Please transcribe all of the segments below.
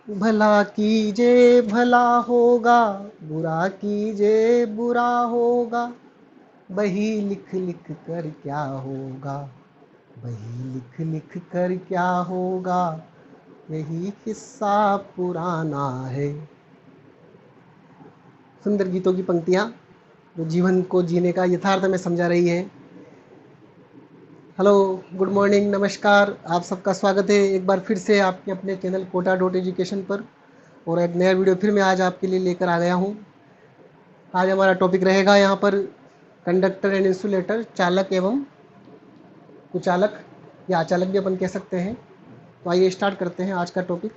भला कीजे भला होगा, बुरा कीजे बुरा होगा, बही लिख लिख कर क्या होगा, बही लिख लिख कर क्या होगा, यही किस्सा पुराना है। सुंदर गीतों की पंक्तियां जो जीवन को जीने का यथार्थ में समझा रही है। हेलो, गुड मॉर्निंग, नमस्कार, आप सबका स्वागत है एक बार फिर से आपके अपने चैनल कोटा डॉट एजुकेशन पर। और एक नया वीडियो फिर मैं आज आपके लिए लेकर आ गया हूँ। आज हमारा टॉपिक रहेगा यहाँ पर कंडक्टर एंड इंसुलेटर, चालक एवं कुचालक या अचालक भी अपन कह सकते हैं। तो आइए स्टार्ट करते हैं आज का टॉपिक।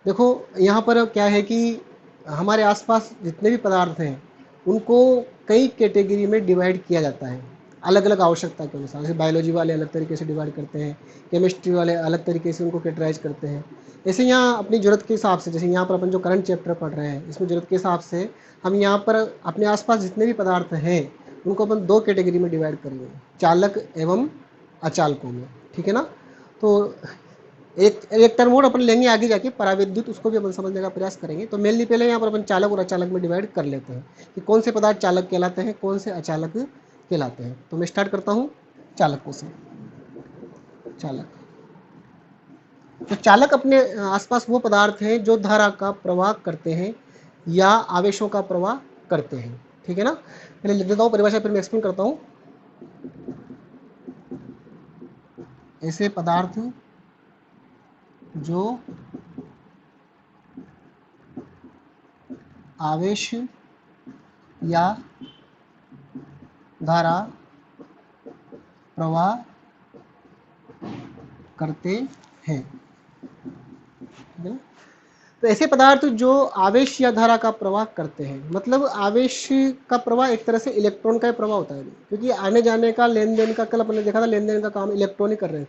देखो, यहाँ पर क्या है कि हमारे आसपास जितने भी पदार्थ हैं उनको कई कैटेगरी में डिवाइड किया जाता है अलग अलग आवश्यकता के अनुसार। जैसे बायोलॉजी वाले अलग तरीके से डिवाइड करते हैं, केमिस्ट्री वाले अलग तरीके से उनको कैटेगराइज करते हैं। ऐसे यहाँ अपनी ज़रूरत के हिसाब से, जैसे यहाँ पर अपन जो करंट चैप्टर पढ़ रहे हैं इसमें ज़रूरत के हिसाब से हम यहाँ पर अपने आसपास जितने भी पदार्थ हैं उनको अपन दो कैटेगरी में डिवाइड करेंगे, चालक एवं अचालकों में। ठीक है ना। तो एक एक टर्म और अपन लेंगे आगे जाके, पराविद्युत, उसको भी अपन समझने का प्रयास करेंगे। तो मेनली पहले यहाँ पर अपन चालक और अचालक में डिवाइड कर लेते हैं कि कौन से पदार्थ चालक कहलाते हैं, कौन से अचालक कहलाते हैं। तो मैं स्टार्ट करता हूँ चालकों से। चालक, तो चालक अपने आसपास वो पदार्थ हैं जो धारा का प्रवाह करते हैं या आवेशों का प्रवाह करते हैं। ठीक है ना। पहले लिख देता हूँ परिभाषा, फिर मैं एक्सप्लेन करता हूँ। ऐसे पदार्थ जो आवेश या धारा प्रवाह करते हैं। ठीक है ना? तो ऐसे पदार्थ जो आवेश या धारा का प्रवाह करते हैं, मतलब आवेश का प्रवाह एक तरह से इलेक्ट्रॉन का ही प्रवाह होता है, क्योंकि आने जाने का, लेन देन का, कल अपने देखा था लेन देन का काम इलेक्ट्रॉन ही कर रहे हैं।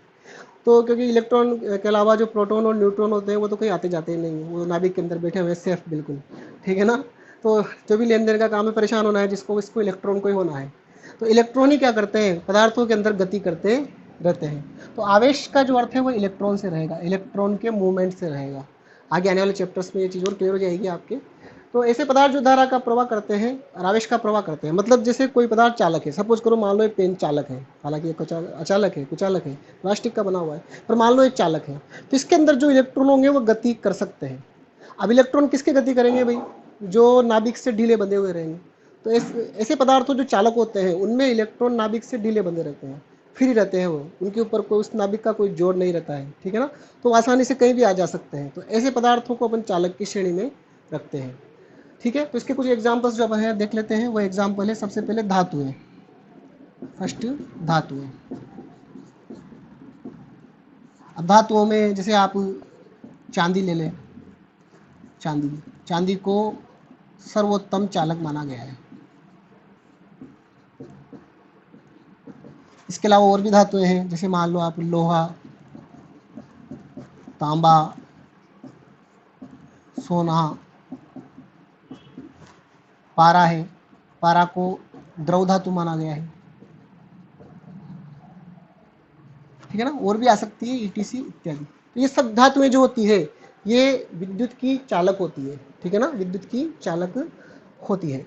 तो क्योंकि इलेक्ट्रॉन के अलावा जो प्रोटॉन और न्यूट्रॉन होते हैं वो तो कहीं आते जाते ही नहीं, वो नाभिक के अंदर बैठे हुए सेफ बिल्कुल। ठीक है ना। तो जो भी लेन देन का काम है, परेशान होना है जिसको, इसको इलेक्ट्रॉन को ही होना है। तो इलेक्ट्रॉन ही क्या करते हैं, पदार्थों के अंदर गति करते रहते हैं। तो आवेश का जो अर्थ है वो इलेक्ट्रॉन से रहेगा, इलेक्ट्रॉन के मूवमेंट से रहेगा। आगे आने वाले चैप्टर्स में ये चीज़ और क्लियर हो जाएगी आपके। तो ऐसे पदार्थ जो धारा का प्रवाह करते हैं और आवेश का प्रवाह करते हैं, मतलब जैसे कोई पदार्थ चालक है, सपोज करो मान लो एक पेन चालक है, हालांकि एक अचालक है, कुचालक है, प्लास्टिक का बना हुआ है, पर मान लो एक चालक है। तो इसके अंदर जो इलेक्ट्रॉन होंगे वो गति कर सकते हैं। अब इलेक्ट्रॉन किसकी गति करेंगे भाई, जो नाभिक से ढीले बंधे हुए रहेंगे। तो ऐसे पदार्थों जो चालक होते हैं उनमें इलेक्ट्रॉन नाभिक से ढीले बंधे रहते हैं, फ्री रहते हैं, वो उनके ऊपर कोई, उस नाभिक का कोई जोर नहीं रहता है। ठीक है ना। तो आसानी से कहीं भी आ जा सकते हैं। तो ऐसे पदार्थों को अपन चालक की श्रेणी में रखते हैं। ठीक है। तो इसके कुछ एग्जाम्पल्स जो अपन है देख लेते हैं। वो एग्जाम्पल है सबसे पहले धातुएं। फर्स्ट, धातुएं। अब धातुओं में जैसे आप चांदी ले लें। चांदी, चांदी को सर्वोत्तम चालक माना गया है। इसके अलावा और भी धातुएं हैं, जैसे मान लो आप लोहा, तांबा, सोना, पारा है, पारा को द्रव धातु माना गया है। ठीक है ना। और भी आ सकती है, ईटीसी इत्यादि। तो ये सब धातुएं जो होती है ये विद्युत की चालक होती है। ठीक है ना, विद्युत की चालक होती है।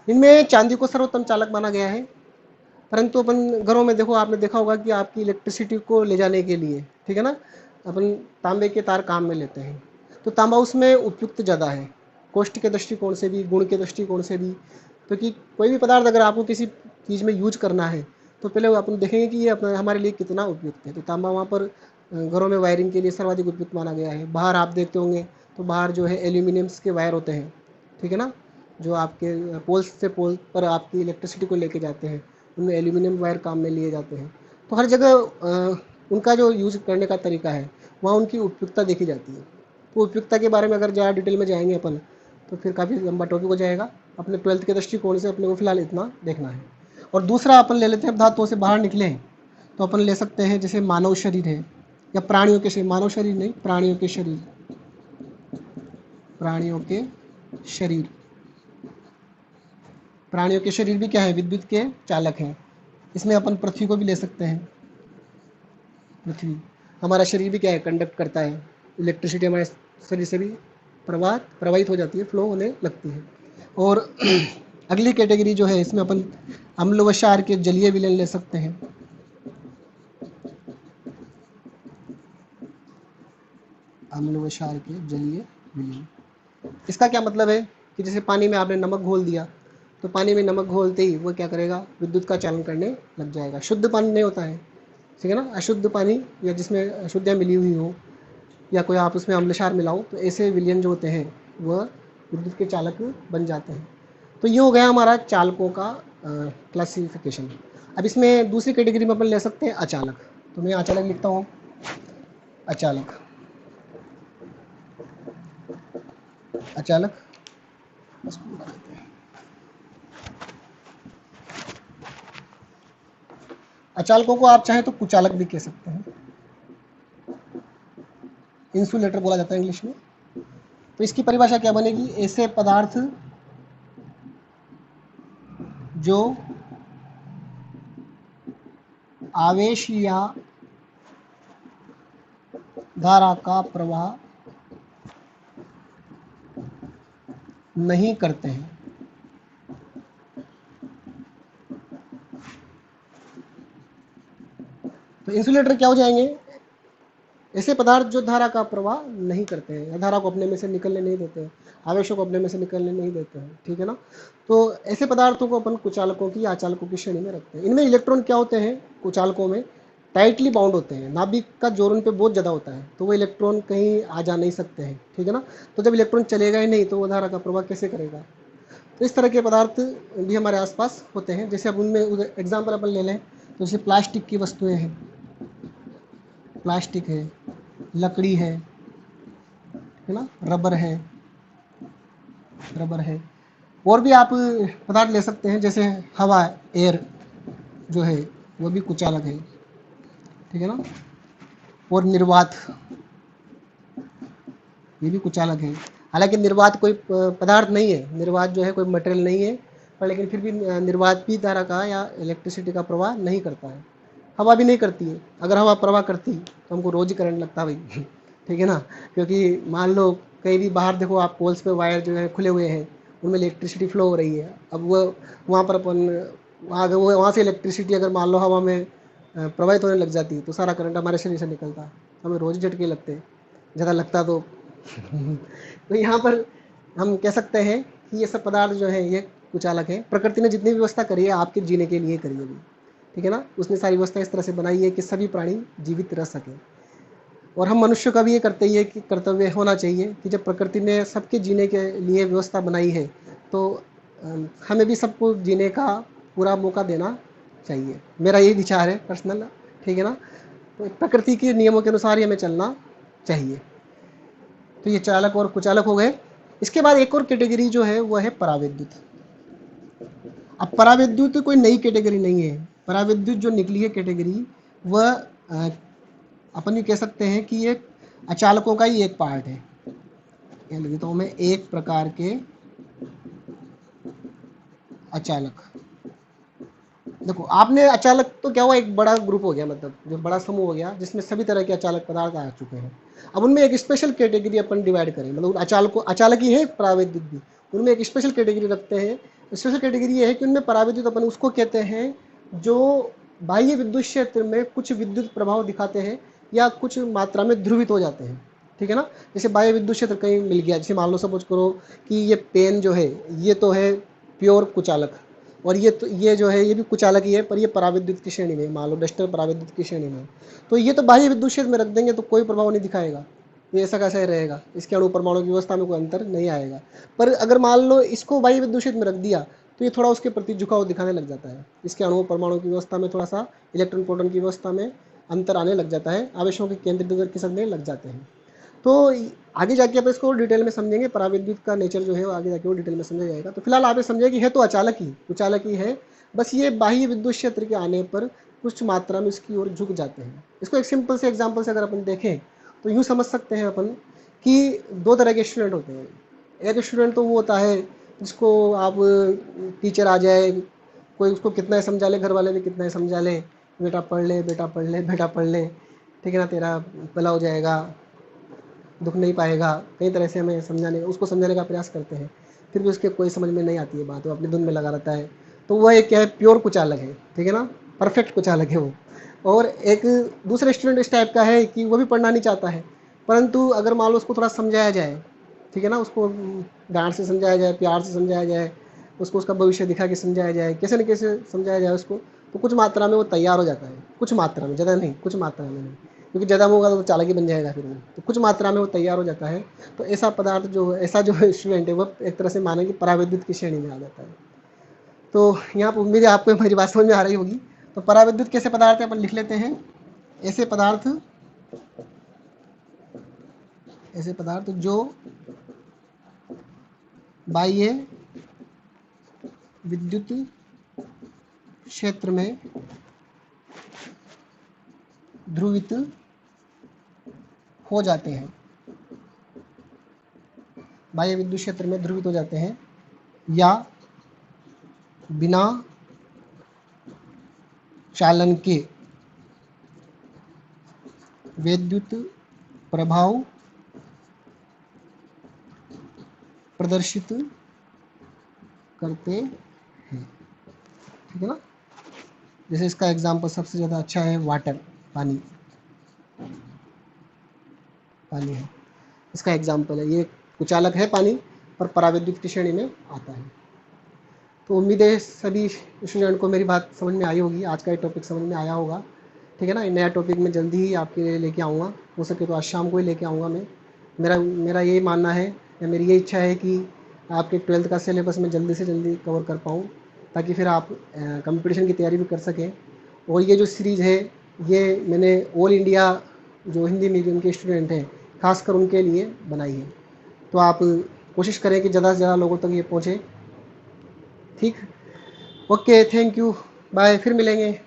इनमें चांदी को सर्वोत्तम चालक माना गया है। परंतु अपन घरों में देखो, आपने देखा होगा कि आपकी इलेक्ट्रिसिटी को ले जाने के लिए, ठीक है ना, अपन तांबे के तार काम में लेते हैं। तो तांबा उसमें उपयुक्त ज़्यादा है, कॉस्ट के दृष्टिकोण से भी, गुण के दृष्टिकोण से भी। क्योंकि कोई भी पदार्थ अगर आपको किसी चीज़ में यूज करना है तो पहले अपन देखेंगे कि ये अपना हमारे लिए कितना उपयुक्त है। तो तांबा वहाँ पर घरों में वायरिंग के लिए सर्वाधिक उपयुक्त माना गया है। बाहर आप देखते होंगे तो बाहर जो है एल्यूमिनियम्स के वायर होते हैं। ठीक है ना, जो आपके पोल्स से पोल पर आपकी इलेक्ट्रिसिटी को लेके जाते हैं, उनमें एल्यूमिनियम वायर काम में लिए जाते हैं। तो हर जगह उनका जो यूज़ करने का तरीका है वहाँ उनकी उपयुक्तता देखी जाती है। तो उपयुक्तता के बारे में अगर ज़्यादा डिटेल में जाएंगे अपन तो फिर काफ़ी लंबा टॉपिक हो जाएगा। अपने 12th के दृष्टिकोण से अपने को फिलहाल इतना देखना है। और दूसरा अपन ले लेते हैं, धातुओं से बाहर निकले हैं तो अपन ले सकते हैं जैसे मानव शरीर है या प्राणियों के शरीर, मानव शरीर नहीं, प्राणियों के शरीर, प्राणियों के शरीर। प्राणियों के शरीर भी क्या है, विद्युत के चालक हैं। इसमें अपन पृथ्वी को भी ले सकते हैं। पृथ्वी, हमारा शरीर भी क्या है, कंडक्ट करता है इलेक्ट्रिसिटी, हमारे शरीर से भी प्रवाहित हो जाती है, फ्लो होने लगती है। और अगली कैटेगरी जो है, इसमें अपन अम्ल व क्षार के जलीय विलयन ले सकते हैं। अम्ल व क्षार के जलीय विलयन, इसका क्या मतलब है कि जैसे पानी में आपने नमक घोल दिया, तो पानी में नमक घोलते ही वो क्या करेगा, विद्युत का चालन करने लग जाएगा। शुद्ध पानी नहीं होता है, ठीक है ना। अशुद्ध पानी या जिसमें अशुद्धियाँ मिली हुई हो, या कोई आप उसमें अम्ल क्षार मिलाओ, तो ऐसे विलयन जो होते हैं वह विद्युत के चालक बन जाते हैं। तो ये हो गया हमारा चालकों का क्लासिफिकेशन। अब इसमें दूसरी कैटेगरी में अपन ले सकते हैं अचालक। तो मैं अचालक लिखता हूँ, अचालक। अचालक अचालकों को आप चाहें तो कुचालक भी कह सकते हैं, इंसुलेटर बोला जाता है इंग्लिश में। तो इसकी परिभाषा क्या बनेगी, ऐसे पदार्थ जो आवेश या धारा का प्रवाह नहीं करते हैं। तो इंसुलेटर क्या हो जाएंगे, ऐसे पदार्थ जो धारा का प्रवाह नहीं करते हैं, या धारा को अपने में से निकलने नहीं देते हैं, आवेशों को अपने में से निकलने नहीं देते हैं, ठीक है ना। तो ऐसे पदार्थों को अपन कुचालकों की या अचालकों की श्रेणी में रखते हैं। इनमें इलेक्ट्रॉन क्या होते हैं, कुचालकों में टाइटली बाउंड होते हैं, नाभिक का जोर उन पे बहुत ज़्यादा होता है, तो वो इलेक्ट्रॉन कहीं आ जा नहीं सकते हैं, ठीक है ना। तो जब इलेक्ट्रॉन चलेगा ही नहीं तो वो धारा का प्रवाह कैसे करेगा। तो इस तरह के पदार्थ भी हमारे आसपास होते हैं। जैसे अब उनमें एग्जाम्पल अपन ले लें, तो जैसे प्लास्टिक की वस्तुएं हैं, प्लास्टिक है, लकड़ी है ना, रबर है, रबर है। और भी आप पदार्थ ले सकते हैं, जैसे हवा, एयर जो है वो भी कुचालक है, ठीक है ना। और निर्वात, ये भी कुचालक है। हालांकि निर्वात कोई पदार्थ नहीं है, निर्वात जो है कोई मटेरियल नहीं है, पर लेकिन फिर भी निर्वात भी धारा का या इलेक्ट्रिसिटी का प्रवाह नहीं करता है। हवा भी नहीं करती है। अगर हवा प्रवाह करती तो हमको रोज करंट लगता भाई ठीक है ना। क्योंकि मान लो कहीं भी बाहर देखो आप, पोल्स पे वायर जो है खुले हुए हैं, उनमें इलेक्ट्रिसिटी फ्लो हो रही है। अब वो वहाँ पर अपन वहाँ से इलेक्ट्रिसिटी अगर मान लो हवा में प्रवाहित होने लग जाती तो सारा करंट हमारे शरीर से निकलता, हमें रोज झटके लगते, ज़्यादा लगता तो तो यहाँ पर हम कह सकते हैं कि ये सब पदार्थ जो है ये कुचालक है। प्रकृति ने जितनी व्यवस्था करी है आपके जीने के लिए करी होगी, ठीक है ना। उसने सारी व्यवस्था इस तरह से बनाई है कि सभी प्राणी जीवित रह सकें। और हम मनुष्य का भी ये करते ही है कि कर्तव्य होना चाहिए कि जब प्रकृति ने सबके जीने के लिए व्यवस्था बनाई है तो हमें भी सबको जीने का पूरा मौका देना चाहिए। मेरा यही विचार है पर्सनल, ठीक है ना। तो प्रकृति के नियमों के अनुसार ही हमें चलना चाहिए। तो ये चालक और कुचालक हो गए। इसके बाद एक और कैटेगरी जो है वो है पराविद्युत। अब पराविद्युत कोई नई कैटेगरी नहीं है। पराविद्युत जो निकली है कैटेगरी, वह अपन ये कह सकते हैं कि ये अचालकों का ही एक पार्ट है। ये लिखता हूँ मैं, एक प्रकार के अचालक। देखो आपने अचालक तो क्या हुआ, एक बड़ा ग्रुप हो गया, मतलब जो बड़ा समूह हो गया जिसमें सभी तरह के अचालक पदार्थ आ चुके हैं। अब उनमें एक स्पेशल कैटेगरी अपन डिवाइड करें, मतलब अचालक ही है पराविद्युत भी, उनमें एक स्पेशल कैटेगरी रखते हैं। स्पेशल कैटेगरी ये है कि उनमें पराविद्युत अपन उसको कहते हैं जो बाह्य विद्युत क्षेत्र में कुछ विद्युत प्रभाव दिखाते हैं या कुछ मात्रा में ध्रुवित हो जाते हैं, ठीक है ना। जैसे बाह्य विद्युत क्षेत्र कहीं मिल गया, जैसे मान लो सपोज करो कि ये पेन जो है ये तो है प्योर कुचालक, और ये जो है ये भी कुचालक ही है, पर ये पराविद्युत की श्रेणी में, मान लो डस्टर पराविद्युत की श्रेणी में। तो ये तो बाह्य विद्युत क्षेत्र में रख देंगे तो कोई प्रभाव नहीं दिखाएगा, ये ऐसा कैसा ही रहेगा, इसके अणु परमाणु की व्यवस्था में कोई अंतर नहीं आएगा। पर अगर मान लो इसको बाह्य विद्युत क्षेत्र में रख दिया तो ये थोड़ा उसके प्रति झुकाव दिखाने लग जाता है, इसके अणु परमाणु की व्यवस्था में थोड़ा सा, इलेक्ट्रॉन प्रोटॉन की व्यवस्था में अंतर आने लग जाता है, आवेशों के केंद्रित खिसकने लग जाते हैं। तो आगे जाके आप इसको डिटेल में समझेंगे, पराविद्युत का नेचर जो है वो आगे जाके वो डिटेल में समझा जाएगा। तो फिलहाल आप ये समझिए कि है तो अचालक ही, कुचालक ही है, बस ये बाह्य विद्युत क्षेत्र के आने पर कुछ मात्रा में इसकी ओर झुक जाते हैं। इसको एक सिंपल से एग्जाम्पल से अगर अपन देखें तो यूँ समझ सकते हैं अपन कि दो तरह के स्टूडेंट होते हैं। एक स्टूडेंट तो वो होता है जिसको आप टीचर आ जाए, कोई उसको कितना ही समझा ले, घर वाले भी कितना ही समझा ले, बेटा पढ़ ले, बेटा पढ़ ले, बेटा पढ़ ले, ठीक है ना, तेरा भला हो जाएगा, दुख नहीं पाएगा, कई तरह से हमें उसको समझाने का प्रयास करते हैं, फिर भी उसके कोई समझ में नहीं आती है बात, वो अपनी धुन में लगा रहता है। तो वह एक क्या है, प्योर कुचालक है, ठीक है ना, परफेक्ट कुचालक है वो। और एक दूसरा स्टूडेंट इस टाइप का है कि वो भी पढ़ना नहीं चाहता है, परंतु अगर मान लो उसको थोड़ा समझाया जाए, ठीक है ना, उसको डांट से समझाया जाए, प्यार से समझाया जाए, उसको उसका भविष्य दिखा के समझाया जाए, कैसे न कैसे समझाया जाए उसको, तो कुछ मात्रा में वो तैयार हो जाता है, कुछ मात्रा में, ज़्यादा नहीं, कुछ मात्रा में नहीं, क्योंकि ज़्यादा में होगा तो चालाक ही बन जाएगा फिर वो, तो कुछ मात्रा में वो तैयार हो जाता है। तो ऐसा जो स्टूडेंट है वो एक तरह से माने कि पराविद्युत की श्रेणी में आ जाता है। तो यहाँ पर उम्मीद है आपको मेरी बात समझ में आ रही होगी। तो पराविद्युत कैसे पदार्थ है अपन लिख लेते हैं, ऐसे पदार्थ जो बाह्य विद्युत क्षेत्र में ध्रुवित हो जाते हैं, बाह्य विद्युत क्षेत्र में ध्रुवित हो जाते हैं, या बिना चालन के विद्युत प्रभाव प्रदर्शित करते हैं, ठीक है ना। जैसे इसका एग्जाम्पल सबसे ज़्यादा अच्छा है वाटर, पानी है, इसका एग्जाम्पल है, ये कुचालक है पानी, पर पराविद्युत की श्रेणी में आता है। तो उम्मीद है सभी स्टूडेंट को मेरी बात समझ में आई होगी, आज का ये टॉपिक समझ में आया होगा, ठीक है ना। नया टॉपिक मैं जल्दी ही आपके लिए लेके आऊँगा, हो सके तो आज शाम को ही लेके आऊँगा मैं। मेरा यही मानना है, या मेरी ये इच्छा है कि आपके 12th का सिलेबस मैं जल्दी से जल्दी कवर कर पाऊँ, ताकि फिर आप कंपटीशन की तैयारी भी कर सकें। और ये जो सीरीज़ है, ये मैंने ऑल इंडिया जो हिंदी मीडियम के स्टूडेंट हैं, खासकर उनके लिए बनाई है। तो आप कोशिश करें कि ज़्यादा से ज़्यादा लोगों तक ये पहुँचे, ठीक। ओके, थैंक यू, बाय, फिर मिलेंगे।